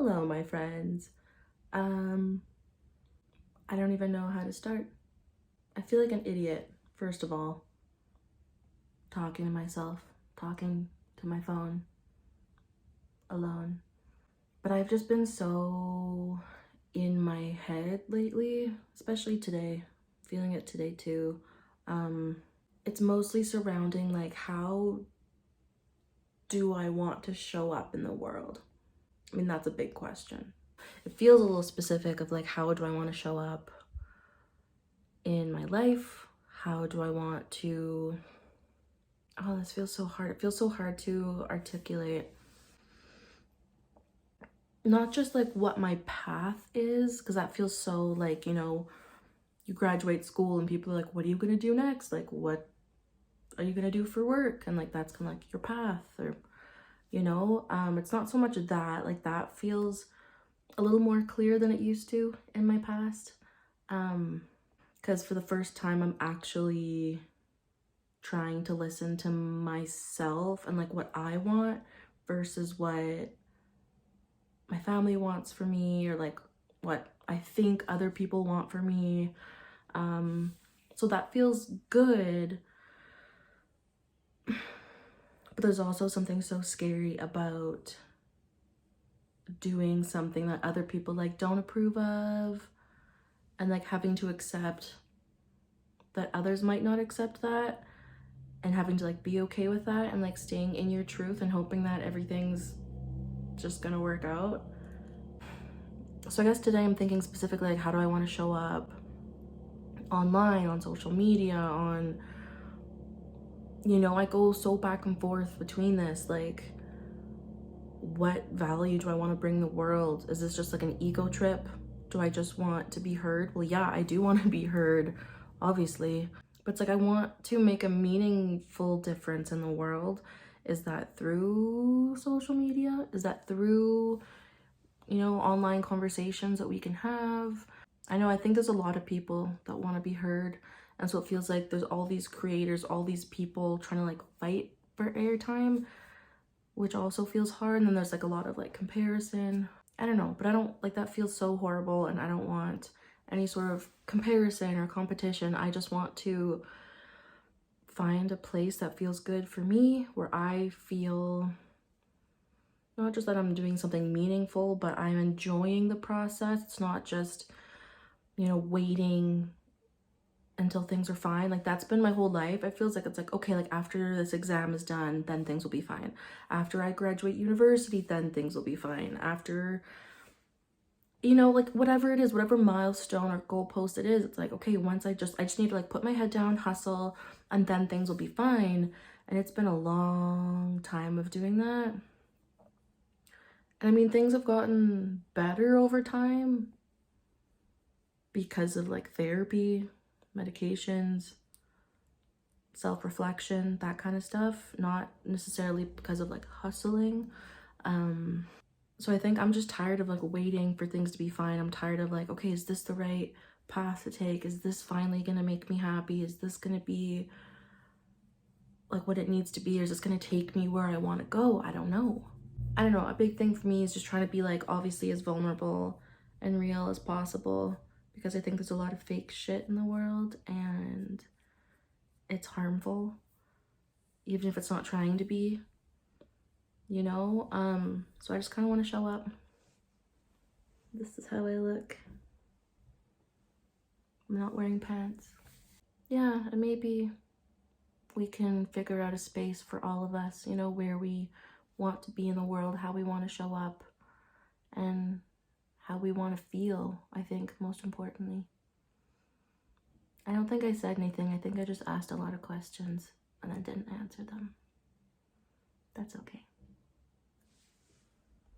Hello, my friends. I don't even know how to start. I feel like an idiot, first of all, talking to myself, talking to my phone, alone. But I've just been so in my head lately, especially today, feeling it today too. It's mostly surrounding like, how do I want to show up in the world? I mean, that's a big question. It feels a little specific of like, how do I want to show up in my life? How do I want to, oh, this feels so hard. It feels so hard to articulate. Not just like what my path is, because that feels so like, you graduate school and people are like, what are you going to do next? Like, what are you going to do for work? And like, that's kind of like your path, or, it's not so much of that. Like, that feels a little more clear than it used to in my past. Because for the first time, I'm actually trying to listen to myself and like what I want versus what my family wants for me, or like what I think other people want for me. So that feels good. But there's also something so scary about doing something that other people like don't approve of, and like having to accept that others might not accept that, and having to like be okay with that, and like staying in your truth and hoping that everything's just gonna work out. So I guess today I'm thinking specifically like, how do I want to show up online, on social media, on, I go so back and forth between this, like, what value do I want to bring the world? Is this just like an ego trip? Do I just want to be heard? Well, yeah, I do want to be heard, obviously. But it's like, I want to make a meaningful difference in the world. Is that through social media? Is that through, online conversations that we can have? I think there's a lot of people that want to be heard. And so it feels like there's all these creators, all these people trying to like fight for airtime, which also feels hard. And then there's like a lot of like comparison. I don't know, but I don't like, that feels so horrible, and I don't want any sort of comparison or competition. I just want to find a place that feels good for me, where I feel not just that I'm doing something meaningful, but I'm enjoying the process. It's not just, waiting until things are fine. Like, that's been my whole life. It feels like it's like, okay, like after this exam is done, then things will be fine. After I graduate university, then things will be fine. After, like whatever it is, whatever milestone or goalpost it is, it's like, okay, once I just need to like put my head down, hustle, and then things will be fine. And it's been a long time of doing that. And I mean, things have gotten better over time because of like therapy, medications, self-reflection, that kind of stuff, not necessarily because of like hustling. So I think I'm just tired of like waiting for things to be fine. I'm tired of like, okay, is this the right path to take? Is this finally gonna make me happy? Is this gonna be like what it needs to be? Or is this gonna take me where I want to go? I don't know. A big thing for me is just trying to be like, obviously, as vulnerable and real as possible, because I think there's a lot of fake shit in the world, and it's harmful, even if it's not trying to be, so I just kind of want to show up. This is how I look. I'm not wearing pants. Yeah, and maybe we can figure out a space for all of us, where we want to be in the world, how we want to show up, and how we want to feel, I think, most importantly. I don't think I said anything. I think I just asked a lot of questions and then didn't answer them. That's okay.